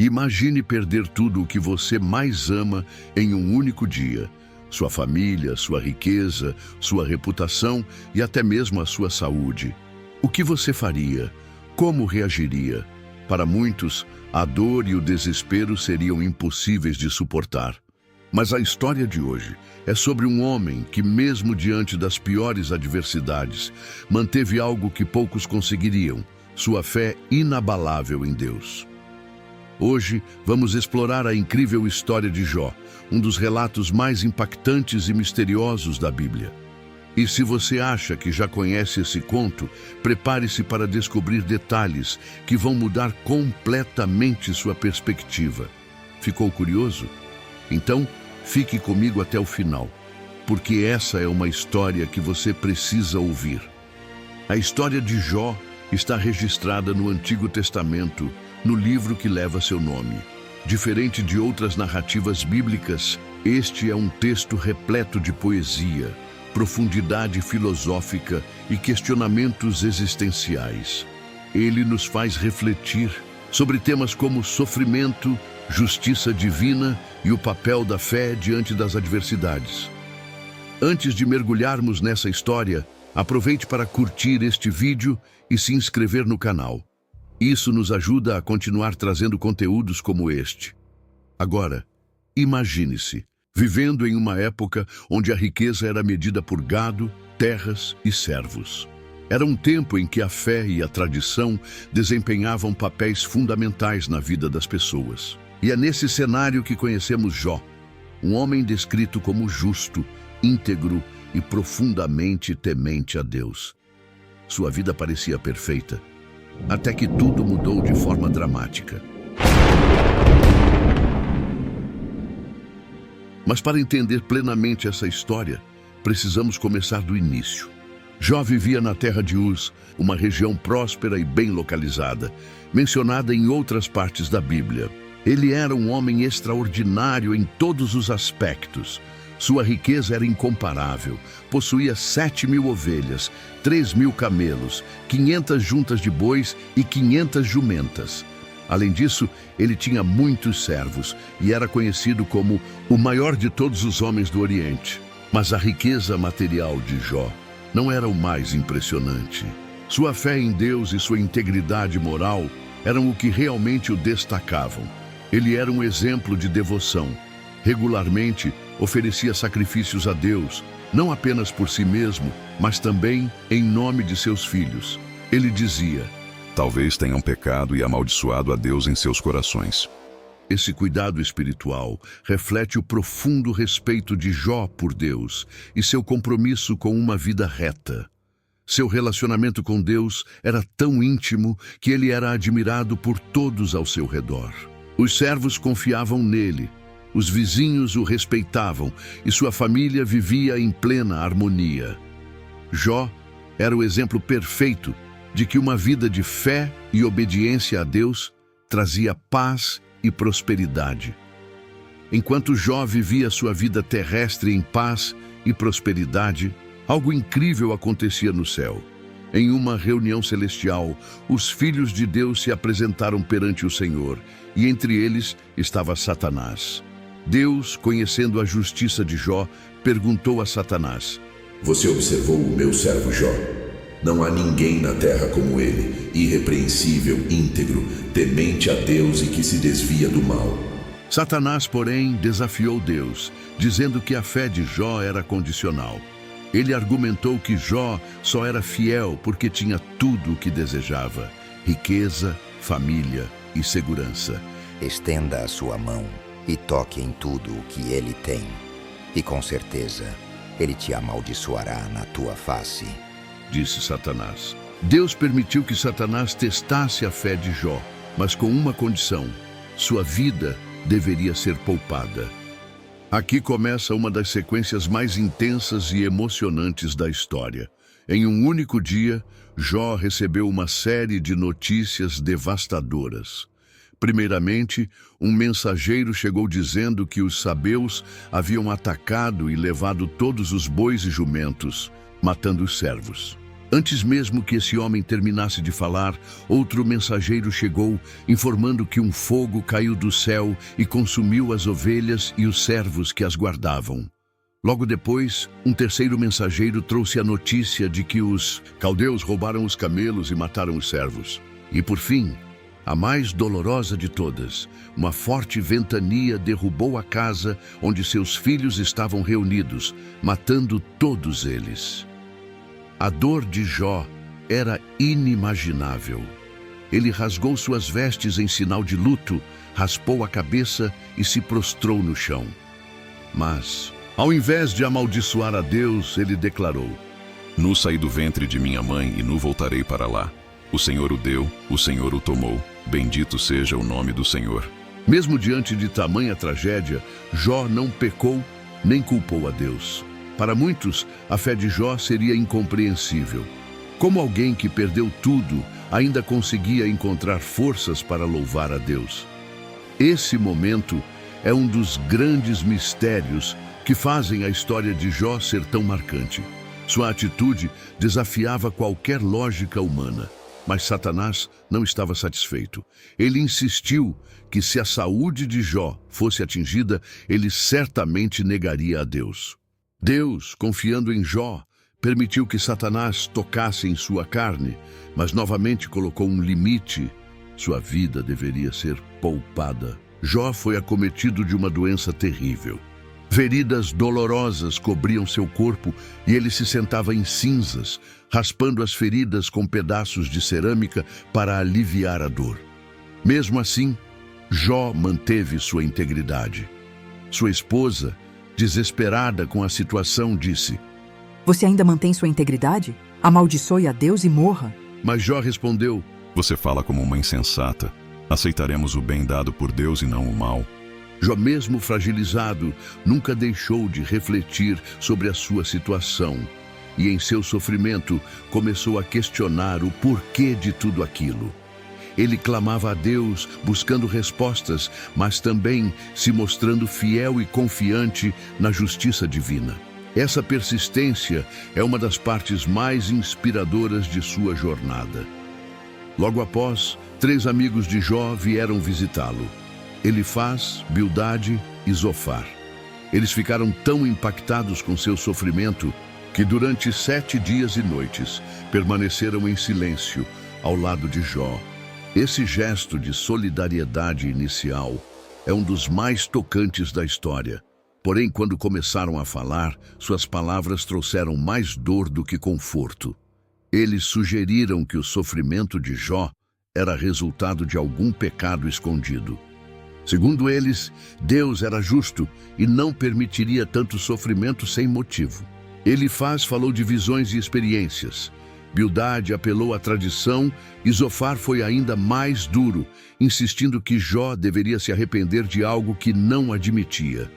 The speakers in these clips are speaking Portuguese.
Imagine perder tudo o que você mais ama em um único dia. Sua família, sua riqueza, sua reputação e até mesmo a sua saúde. O que você faria? Como reagiria? Para muitos, a dor e o desespero seriam impossíveis de suportar. Mas a história de hoje é sobre um homem que, mesmo diante das piores adversidades, manteve algo que poucos conseguiriam: sua fé inabalável em Deus. Hoje, vamos explorar a incrível história de Jó, um dos relatos mais impactantes e misteriosos da Bíblia. E se você acha que já conhece esse conto, prepare-se para descobrir detalhes que vão mudar completamente sua perspectiva. Ficou curioso? Então, fique comigo até o final, porque essa é uma história que você precisa ouvir. A história de Jó está registrada no Antigo Testamento, no livro que leva seu nome. Diferente de outras narrativas bíblicas, este é um texto repleto de poesia, profundidade filosófica e questionamentos existenciais. Ele nos faz refletir sobre temas como sofrimento, justiça divina e o papel da fé diante das adversidades. Antes de mergulharmos nessa história, aproveite para curtir este vídeo e se inscrever no canal. Isso nos ajuda a continuar trazendo conteúdos como este. Agora, imagine-se vivendo em uma época onde a riqueza era medida por gado, terras e servos. Era um tempo em que a fé e a tradição desempenhavam papéis fundamentais na vida das pessoas. E é nesse cenário que conhecemos Jó, um homem descrito como justo, íntegro e profundamente temente a Deus. Sua vida parecia perfeita, até que tudo mudou de forma dramática. Mas para entender plenamente essa história, precisamos começar do início. Jó vivia na terra de Uz, uma região próspera e bem localizada, mencionada em outras partes da Bíblia. Ele era um homem extraordinário em todos os aspectos. Sua riqueza era incomparável. Possuía 7.000 ovelhas, 3.000 camelos, 500 juntas de bois e 500 jumentas. Além disso, ele tinha muitos servos e era conhecido como o maior de todos os homens do Oriente. Mas a riqueza material de Jó não era o mais impressionante. Sua fé em Deus e sua integridade moral eram o que realmente o destacavam. Ele era um exemplo de devoção. Regularmente, oferecia sacrifícios a Deus, não apenas por si mesmo, mas também em nome de seus filhos. Ele dizia: talvez tenham pecado e amaldiçoado a Deus em seus corações. Esse cuidado espiritual reflete o profundo respeito de Jó por Deus e seu compromisso com uma vida reta. Seu relacionamento com Deus era tão íntimo que ele era admirado por todos ao seu redor. Os servos confiavam nele, os vizinhos o respeitavam e sua família vivia em plena harmonia. Jó era o exemplo perfeito de que uma vida de fé e obediência a Deus trazia paz e prosperidade. Enquanto Jó vivia sua vida terrestre em paz e prosperidade, algo incrível acontecia no céu. Em uma reunião celestial, os filhos de Deus se apresentaram perante o Senhor, e entre eles estava Satanás. Deus, conhecendo a justiça de Jó, perguntou a Satanás: você observou o meu servo Jó? Não há ninguém na terra como ele, irrepreensível, íntegro, temente a Deus e que se desvia do mal. Satanás, porém, desafiou Deus, dizendo que a fé de Jó era condicional. Ele argumentou que Jó só era fiel porque tinha tudo o que desejava: riqueza, família e segurança. Estenda a sua mão e toque em tudo o que ele tem, e com certeza ele te amaldiçoará na tua face, disse Satanás. Deus permitiu que Satanás testasse a fé de Jó, mas com uma condição: sua vida deveria ser poupada. Aqui começa uma das sequências mais intensas e emocionantes da história. Em um único dia, Jó recebeu uma série de notícias devastadoras. Primeiramente, um mensageiro chegou dizendo que os sabeus haviam atacado e levado todos os bois e jumentos, matando os servos. Antes mesmo que esse homem terminasse de falar, outro mensageiro chegou, informando que um fogo caiu do céu e consumiu as ovelhas e os servos que as guardavam. Logo depois, um terceiro mensageiro trouxe a notícia de que os caldeus roubaram os camelos e mataram os servos. E por fim, a mais dolorosa de todas, uma forte ventania derrubou a casa onde seus filhos estavam reunidos, matando todos eles. A dor de Jó era inimaginável. Ele rasgou suas vestes em sinal de luto, raspou a cabeça e se prostrou no chão. Mas, ao invés de amaldiçoar a Deus, ele declarou: Nu saí do ventre de minha mãe e nu voltarei para lá. O Senhor o deu, o Senhor o tomou. Bendito seja o nome do Senhor. Mesmo diante de tamanha tragédia, Jó não pecou nem culpou a Deus. Para muitos, a fé de Jó seria incompreensível. Como alguém que perdeu tudo ainda conseguia encontrar forças para louvar a Deus? Esse momento é um dos grandes mistérios que fazem a história de Jó ser tão marcante. Sua atitude desafiava qualquer lógica humana. Mas Satanás não estava satisfeito. Ele insistiu que se a saúde de Jó fosse atingida, ele certamente negaria a Deus. Deus, confiando em Jó, permitiu que Satanás tocasse em sua carne, mas novamente colocou um limite. Sua vida deveria ser poupada. Jó foi acometido de uma doença terrível. Feridas dolorosas cobriam seu corpo e ele se sentava em cinzas, raspando as feridas com pedaços de cerâmica para aliviar a dor. Mesmo assim, Jó manteve sua integridade. Sua esposa, desesperada com a situação, disse: Você ainda mantém sua integridade? Amaldiçoe a Deus e morra. Mas Jó respondeu: Você fala como uma insensata. Aceitaremos o bem dado por Deus e não o mal. Jó, mesmo fragilizado, nunca deixou de refletir sobre a sua situação e, em seu sofrimento, começou a questionar o porquê de tudo aquilo. Ele clamava a Deus, buscando respostas, mas também se mostrando fiel e confiante na justiça divina. Essa persistência é uma das partes mais inspiradoras de sua jornada. Logo após, 3 amigos de Jó vieram visitá-lo: Elifaz, Bildade e Zofar. Eles ficaram tão impactados com seu sofrimento que durante 7 dias e noites permaneceram em silêncio ao lado de Jó. Esse gesto de solidariedade inicial é um dos mais tocantes da história. Porém, quando começaram a falar, suas palavras trouxeram mais dor do que conforto. Eles sugeriram que o sofrimento de Jó era resultado de algum pecado escondido. Segundo eles, Deus era justo e não permitiria tanto sofrimento sem motivo. Elifaz falou de visões e experiências. Bildade apelou à tradição e Zofar foi ainda mais duro, insistindo que Jó deveria se arrepender de algo que não admitia.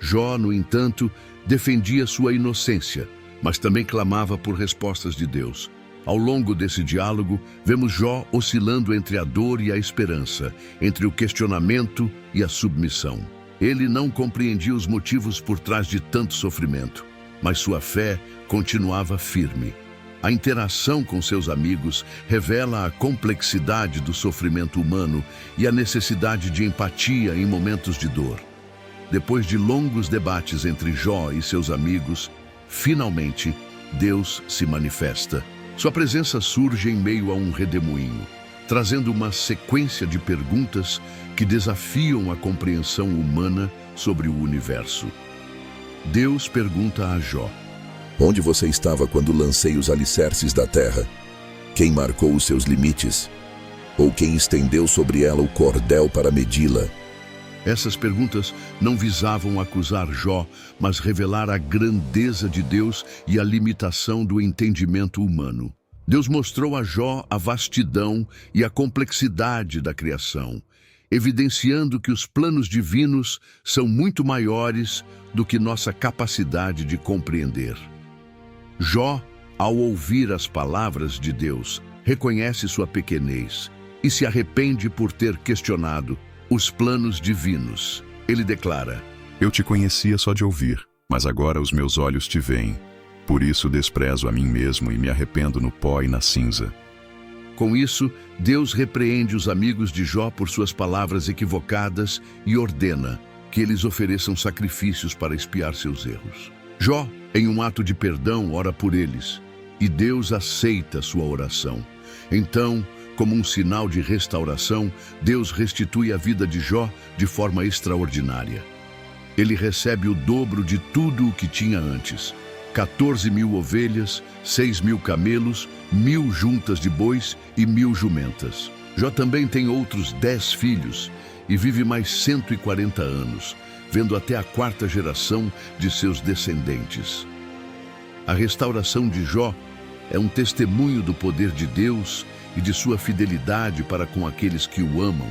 Jó, no entanto, defendia sua inocência, mas também clamava por respostas de Deus. Ao longo desse diálogo, vemos Jó oscilando entre a dor e a esperança, entre o questionamento e a submissão. Ele não compreendia os motivos por trás de tanto sofrimento, mas sua fé continuava firme. A interação com seus amigos revela a complexidade do sofrimento humano e a necessidade de empatia em momentos de dor. Depois de longos debates entre Jó e seus amigos, finalmente, Deus se manifesta. Sua presença surge em meio a um redemoinho, trazendo uma sequência de perguntas que desafiam a compreensão humana sobre o universo. Deus pergunta a Jó: Onde você estava quando lancei os alicerces da terra? Quem marcou os seus limites? Ou quem estendeu sobre ela o cordel para medi-la? Essas perguntas não visavam acusar Jó, mas revelar a grandeza de Deus e a limitação do entendimento humano. Deus mostrou a Jó a vastidão e a complexidade da criação, evidenciando que os planos divinos são muito maiores do que nossa capacidade de compreender. Jó, ao ouvir as palavras de Deus, reconhece sua pequenez e se arrepende por ter questionado os planos divinos. Ele declara: Eu te conhecia só de ouvir, mas agora os meus olhos te veem. Por isso desprezo a mim mesmo e me arrependo no pó e na cinza. Com isso, Deus repreende os amigos de Jó por suas palavras equivocadas e ordena que eles ofereçam sacrifícios para expiar seus erros. Jó, em um ato de perdão, ora por eles, e Deus aceita sua oração. Então, como um sinal de restauração, Deus restitui a vida de Jó de forma extraordinária. Ele recebe o dobro de tudo o que tinha antes: 14.000 ovelhas, 6.000 camelos, 1.000 juntas de bois e 1.000 jumentas. Jó também tem outros 10 filhos e vive mais 140 anos, vendo até a 4ª geração de seus descendentes. A restauração de Jó é um testemunho do poder de Deus e de sua fidelidade para com aqueles que o amam,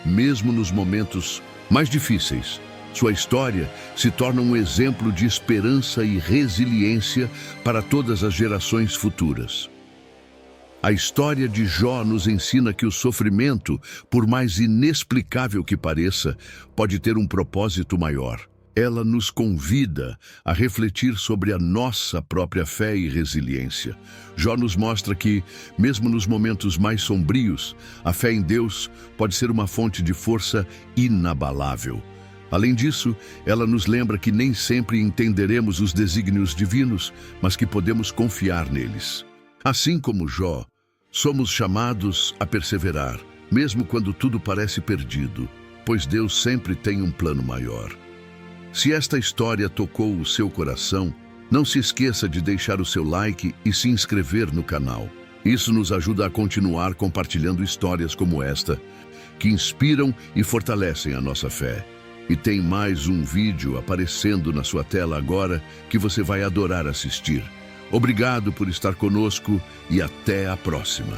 mesmo nos momentos mais difíceis. Sua história se torna um exemplo de esperança e resiliência para todas as gerações futuras. A história de Jó nos ensina que o sofrimento, por mais inexplicável que pareça, pode ter um propósito maior. Ela nos convida a refletir sobre a nossa própria fé e resiliência. Jó nos mostra que, mesmo nos momentos mais sombrios, a fé em Deus pode ser uma fonte de força inabalável. Além disso, ela nos lembra que nem sempre entenderemos os desígnios divinos, mas que podemos confiar neles. Assim como Jó, somos chamados a perseverar, mesmo quando tudo parece perdido, pois Deus sempre tem um plano maior. Se esta história tocou o seu coração, não se esqueça de deixar o seu like e se inscrever no canal. Isso nos ajuda a continuar compartilhando histórias como esta, que inspiram e fortalecem a nossa fé. E tem mais um vídeo aparecendo na sua tela agora que você vai adorar assistir. Obrigado por estar conosco e até a próxima.